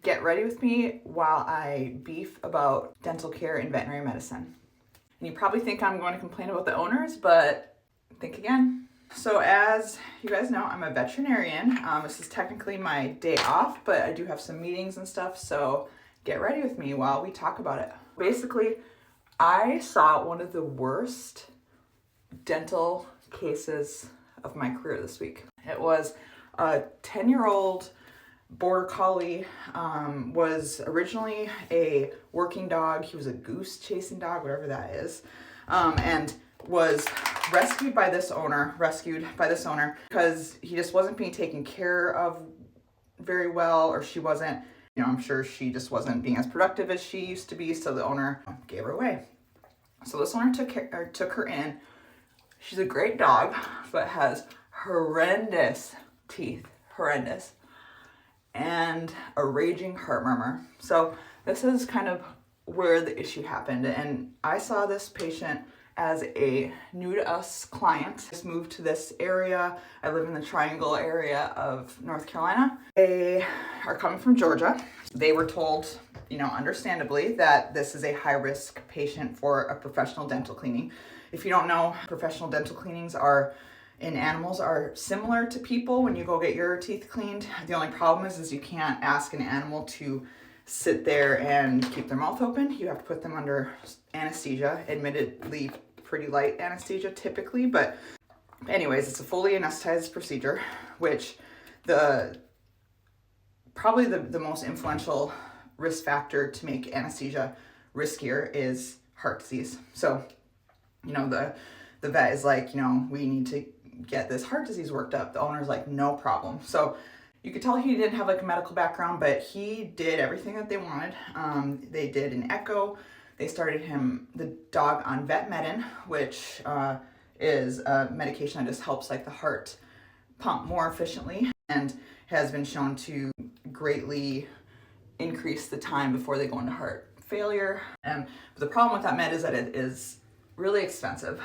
Get ready with me while I beef about dental care and veterinary medicine. And you probably think I'm going to complain about the owners, but think again. So as you guys know, I'm a veterinarian. This is technically my day off, but I do have some meetings and stuff, so get ready with me while we talk about it. Basically, I saw one of the worst dental cases of my career this week. It was a 10-year-old border collie, was originally a working dog. He was a goose chasing dog, whatever that is, and was rescued by this owner because he just wasn't being taken care of very well, or she wasn't, I'm sure she just wasn't being as productive as she used to be, so the owner gave her away. So this owner took her in. She's a great dog, but has horrendous teeth, and a raging heart murmur. So this is kind of where the issue happened. And I saw this patient as a new to us client. Just moved to this area. I live in the Triangle area of North Carolina. They are coming from Georgia. They were told, understandably, that this is a high-risk patient for a professional dental cleaning. If you don't know, professional dental cleanings in animals are similar to people when you go get your teeth cleaned. The only problem is you can't ask an animal to sit there and keep their mouth open. You have to put them under anesthesia, admittedly pretty light anesthesia typically, but anyways, it's a fully anesthetized procedure, which probably the most influential risk factor to make anesthesia riskier is heart disease. So, the vet is like, we need to get this heart disease worked up. The owner's like, no problem. So you could tell he didn't have like a medical background, but he did everything that they wanted. They did an echo. They started the dog on Vetmedin, which is a medication that just helps like the heart pump more efficiently and has been shown to greatly increase the time before they go into heart failure. But the problem with that med is that it is really expensive.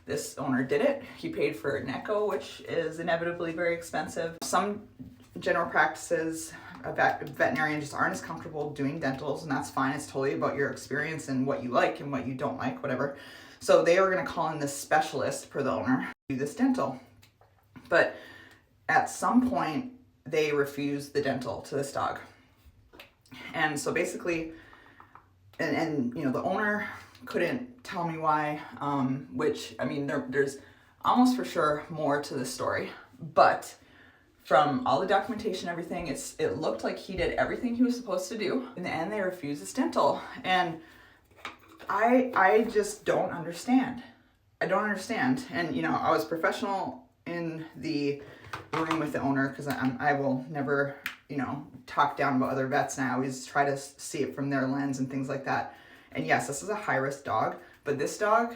This owner did it. He paid for an echo, which is inevitably very expensive. Some general practices, veterinarians just aren't as comfortable doing dentals, and that's fine. It's totally about your experience and what you like and what you don't like, whatever. So they were going to call in this specialist per the owner to do this dental. But at some point, they refused the dental to this dog. And so basically, and the owner couldn't tell me why, which, there's almost for sure more to this story, but from all the documentation, everything, it looked like he did everything he was supposed to do. In the end, they refused this dental, and I just don't understand. I don't understand. And, I was professional in the room with the owner because I will never, talk down about other vets, and I always try to see it from their lens and things like that. And yes, this is a high-risk dog, but this dog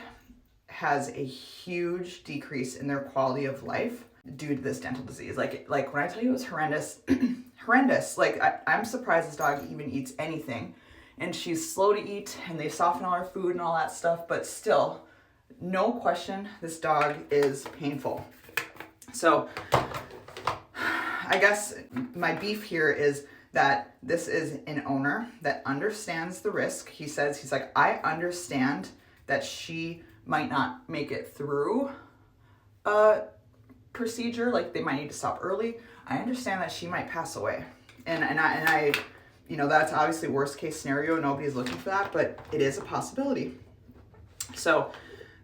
has a huge decrease in their quality of life due to this dental disease. Like when I tell you it was horrendous, horrendous. Like I'm surprised this dog even eats anything. And she's slow to eat, and they soften all her food and all that stuff, but still, no question, this dog is painful. So I guess my beef here is that this is an owner that understands the risk. He's like, I understand that she might not make it through a procedure, like they might need to stop early. I understand that she might pass away. And I that's obviously worst case scenario. Nobody's looking for that, but it is a possibility. So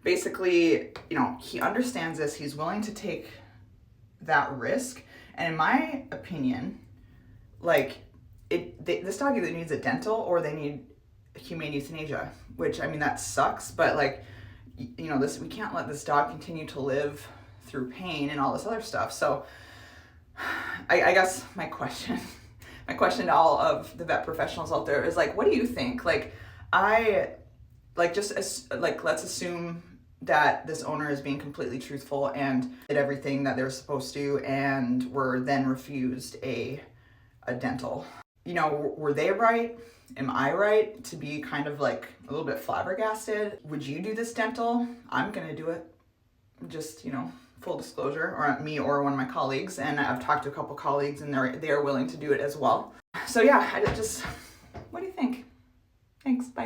basically, he understands this. He's willing to take that risk. And in my opinion, this dog either needs a dental or they need humane euthanasia, which, that sucks, but we can't let this dog continue to live through pain and all this other stuff. So I guess my question to all of the vet professionals out there is what do you think? Let's assume that this owner is being completely truthful and did everything that they're supposed to and were then refused a dental. Were they right? Am I right to be kind of a little bit flabbergasted? Would you do this dental? I'm gonna do it. Just, full disclosure, or me or one of my colleagues, and I've talked to a couple colleagues and they are willing to do it as well. So yeah, what do you think? Thanks, bye.